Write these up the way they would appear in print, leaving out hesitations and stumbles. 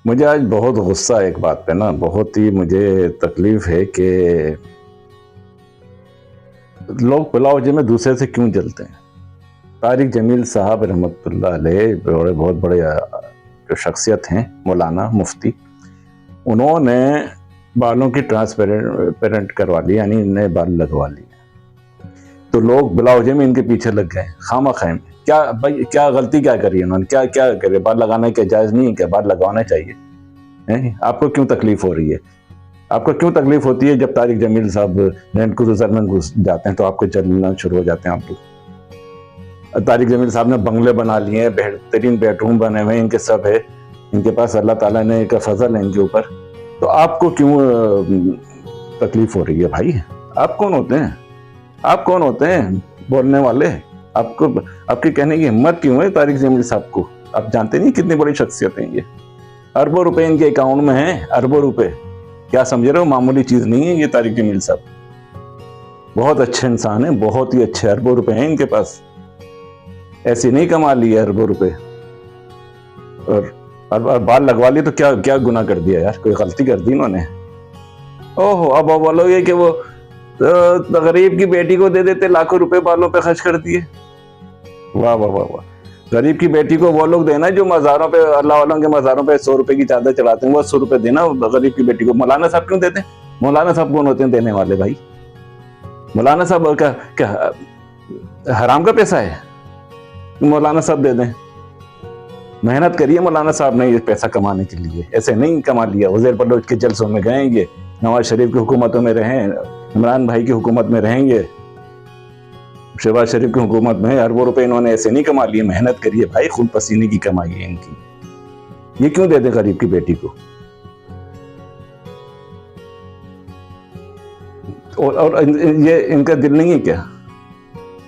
مجھے آج بہت غصہ ہے ایک بات پہ نا، بہت ہی مجھے تکلیف ہے کہ لوگ بلاوجہ میں دوسرے سے کیوں جلتے ہیں۔ طارق جمیل صاحب رحمۃ اللہ علیہ بہت بڑے جو شخصیت ہیں، مولانا مفتی، انہوں نے بالوں کی ٹرانسپیرنٹ کروا لی، یعنی نئے بال لگوا لیے، تو لوگ بلا وجہ میں ان کے پیچھے لگ گئے خامہ خواہ۔ کیا بھائی، کیا غلطی کیا کری انہوں نے؟ کیا کرے؟ بال لگانا کیا جائز نہیں ہے؟ کیا بال لگوانا چاہیے؟ آپ کو کیوں تکلیف ہو رہی ہے؟ آپ کو کیوں تکلیف ہوتی ہے جب طارق جمیل صاحب لینڈ کروزر میں گھس جاتے ہیں تو آپ کو جلنا شروع ہو جاتے ہیں آپ لوگ؟ طارق جمیل صاحب نے بنگلے بنا لیے ہیں، بہترین بیڈ روم بنے ہوئے ہیں، ان کے سب ہے، ان کے پاس اللہ تعالیٰ نے ایک فضل ہے ان کے اوپر، تو آپ کو کیوں تکلیف ہو رہی ہے بھائی؟ آپ کون ہوتے ہیں؟ آپ کون ہوتے ہیں بولنے والے؟ آپ کو، آپ کے کہنے کی ہمت کیوں ہے طارق جمیل صاحب کو؟ آپ جانتے نہیں کتنی بڑی شخصیت ہیں یہ، اربوں روپے ان کے اکاؤنٹ میں ہیں، اربوں روپے۔ کیا سمجھ رہے ہو؟ معمولی چیز نہیں ہے یہ طارق جمیل صاحب، بہت اچھے انسان ہیں، بہت ہی اچھے، اربوں روپے ہیں ان کے پاس، ایسے نہیں کما لیے اربوں روپے اور بال لگوا لیے تو کیا گناہ کر دیا یار؟ کوئی غلطی کر دی انہوں نے؟ اوہو، اب بولو گے کہ وہ غریب کی بیٹی کو دے دیتے، لاکھوں روپے بالوں پہ خرچ کر دیے۔ واہ واہ واہ واہ! غریب کی بیٹی کو وہ لوگ دینا جو مزاروں پہ، اللہ والوں کے مزاروں پہ 100 روپے کی چادر چڑھاتے ہیں، وہ 100 روپے دینا غریب کی بیٹی کو۔ مولانا صاحب کیوں دیتے ہیں؟ مولانا صاحب کون ہوتے ہیں دینے والے بھائی؟ مولانا صاحب کیا حرام کا پیسہ ہے؟ مولانا صاحب دے دیں؟ محنت کریے مولانا صاحب نے یہ پیسہ کمانے کے لیے، ایسے نہیں کما لیا۔ وزیر بلوچ کے جلسوں میں گئیں گے، نواز شریف کی حکومتوں میں رہیں، عمران بھائی کی حکومت میں رہیں گے، شہباز شریف کی حکومت میں اربوں روپے انہوں نے ایسے نہیں کما لیے۔ محنت کریے بھائی، خون پسینے کی کمائی ہے ان کی، یہ کیوں دے دے غریب کی بیٹی کو؟ اور یہ ان کا دل نہیں ہے کیا؟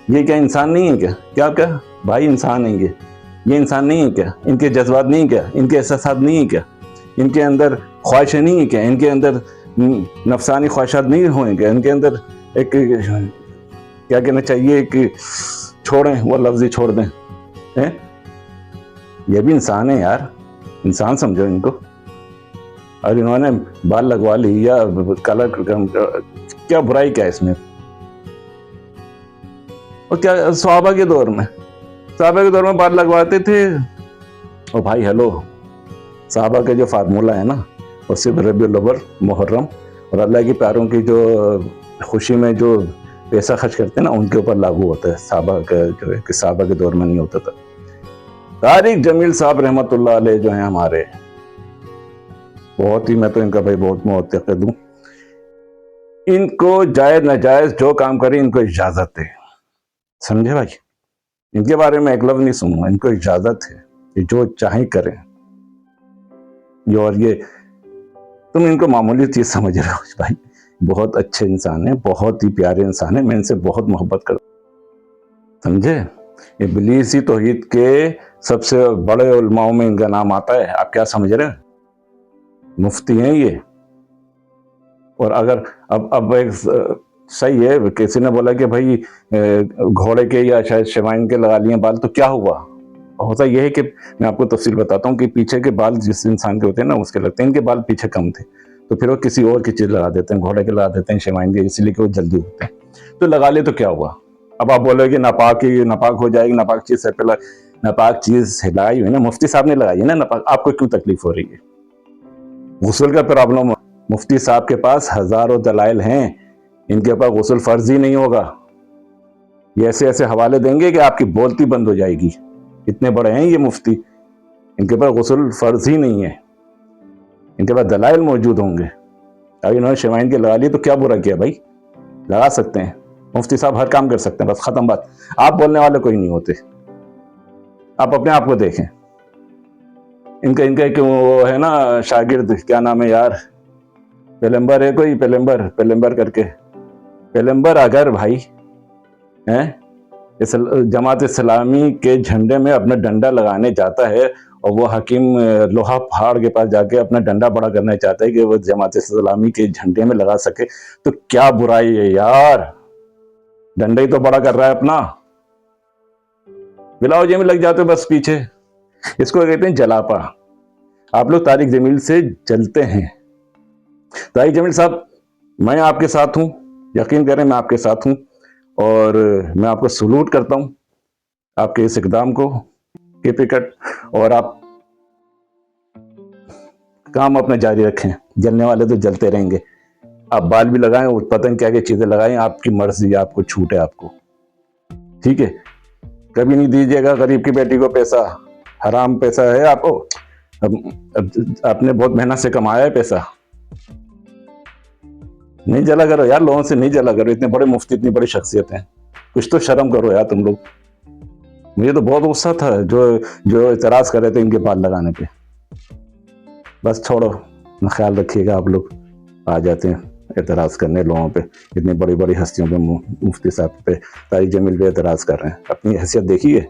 یہ کیا انسان نہیں ہے کیا؟ کیا بھائی انسان ہیں یہ انسان نہیں ہے کیا؟ ان کے جذبات نہیں ہیں کیا؟ ان کے احساسات نہیں ہیں کیا؟ ان کے اندر خواہشیں نہیں ہیں کیا؟ ان کے اندر نفسانی خواہشات نہیں ہوئیں کیا؟ ان کے اندر ایک کیا کہنا چاہیے کہ چھوڑیں، وہ لفظ ہی چھوڑ دیں۔ یہ بھی انسان ہے یار، انسان سمجھو ان کو۔ اور انہوں نے بال لگوا لی یا کلر، کیا برائی کیا اس میں؟ اور کیا صحابہ کے دور میں بال لگواتے تھے؟ اور بھائی ہیلو، صحابہ کا جو فارمولہ ہے نا، وہ صرف ربیع الاول، محرم اور اللہ کے پیاروں کی جو خوشی میں جو پیسہ خرچ کرتے ہیں نا، ان کے اوپر لاگو ہوتا ہے۔ صحابہ کا جو ہے کہ صحابہ کے دور میں نہیں ہوتا تھا۔ طارق جمیل صاحب رحمۃ اللہ علیہ جو ہیں ہمارے، بہت ہی، میں تو ان کا بھائی بہت معتقد ہوں۔ ان کو جائز ناجائز جو کام کریں ان کو اجازت ہے، سمجھے بھائی؟ ان کے بارے میں ایک لفظ نہیں سنوں گا، ان کو اجازت ہے کہ جو چاہیں کریں۔ اور یہ تم ان کو معمولی چیز سمجھ رہے ہو بھائی، بہت اچھے انسان ہیں، بہت ہی پیارے انسان ہیں، میں ان سے بہت محبت کرتا ہوں، سمجھے؟ ابلیسی توحید کے سب سے بڑے علماء میں ان کا نام آتا ہے۔ آپ کیا سمجھ رہے ہیں؟ مفتی ہیں یہ۔ اور اگر اب ایک صحیح ہے، کسی نے بولا کہ بھائی گھوڑے کے یا شاید شیوائن کے لگا لیے بال تو کیا ہوا؟ ہوتا یہ ہے کہ میں آپ کو تفصیل بتاتا ہوں کہ پیچھے کے بال جس انسان کے ہوتے ہیں نا اس کے لگتے ہیں، ان کے بال پیچھے کم تھے تو پھر وہ کسی اور کی چیز لگا دیتے ہیں، گھوڑے کے لگا دیتے ہیں، شیوائن کے، اسی لیے کہ وہ جلدی ہوتے ہیں، تو لگا لے تو کیا ہوا؟ اب آپ بولے کہ ناپاک ہو جائے گی، ناپاک چیز سر پہ ناپاک چیز لگائی ہوئی نا، مفتی صاحب نے لگائی ہے نا ناپاک، آپ کو کیوں تکلیف ہو رہی ہے؟ غسل کا پرابلم، مفتی صاحب کے پاس ہزاروں دلائل ہیں، ان کے پاس غسل فرض ہی نہیں ہوگا، یہ ایسے حوالے دیں گے کہ آپ کی بولتی بند ہو جائے گی، اتنے بڑے ہیں یہ مفتی، ان کے پاس غسل فرض ہی نہیں ہے، ان کے پاس دلائل موجود ہوں گے۔ اب انہوں نے شیوائن کے لگا لی تو کیا برا کیا بھائی؟ لگا سکتے ہیں، مفتی صاحب ہر کام کر سکتے ہیں، بس ختم بات۔ آپ بولنے والے کوئی نہیں ہوتے، آپ اپنے آپ کو دیکھیں۔ ان کا ایک وہ ہے نا شاگرد، کیا نام ہے یار، پیلمبر ہے کوئی، پیلمبر کر کے، پیلمبر اگر بھائی جماعت اسلامی کے جھنڈے میں اپنا ڈنڈا لگانے جاتا ہے اور وہ حکیم لوہا پہاڑ کے پاس جا کے اپنا ڈنڈا بڑا کرنا چاہتا ہے کہ وہ جماعت اسلامی کے جھنڈے میں لگا سکے، تو کیا برائی ہے یار؟ ڈنڈا ہی تو بڑا کر رہا ہے اپنا، بلا وجہ میں لگ جاتے بس پیچھے۔ اس کو کہتے ہیں جلاپا۔ آپ لوگ طارق جمیل سے جلتے ہیں. طارق جمیل صاحب، میں آپ کے ساتھ ہوں، یقین کریں میں آپ کے ساتھ ہوں، اور میں آپ کو سلوٹ کرتا ہوں آپ کے اس اقدام کو. کیپ اٹ، اور آپ کام اپنا جاری رکھیں. جلنے والے تو جلتے رہیں گے. آپ بال بھی لگائیں، پتنگ کیا چیزیں لگائیں، آپ کی مرضی، آپ کو چھوٹ ہے آپ کو. ٹھیک ہے؟ کبھی نہیں دیجیے گا غریب کی بیٹی کو پیسہ. حرام پیسہ ہے آپ کو. آپ نے بہت محنت سے کمایا ہے پیسہ. نہیں جلا کرو یار، لوگوں سے نہیں جلا کرو. اتنے بڑے مفتی، اتنی بڑی شخصیت ہیں، کچھ تو شرم کرو یار تم لوگ. مجھے تو بہت غصہ تھا جو اعتراض کر رہے تھے ان کے بال لگانے پہ. بس چھوڑو، خیال رکھیے گا. آپ لوگ آ جاتے ہیں اعتراض کرنے لوگوں پہ، اتنی بڑی بڑی ہستیوں پہ، مفتی صاحب پہ، طارق جمیل پہ اعتراض کر رہے ہیں. اپنی حیثیت دیکھیے.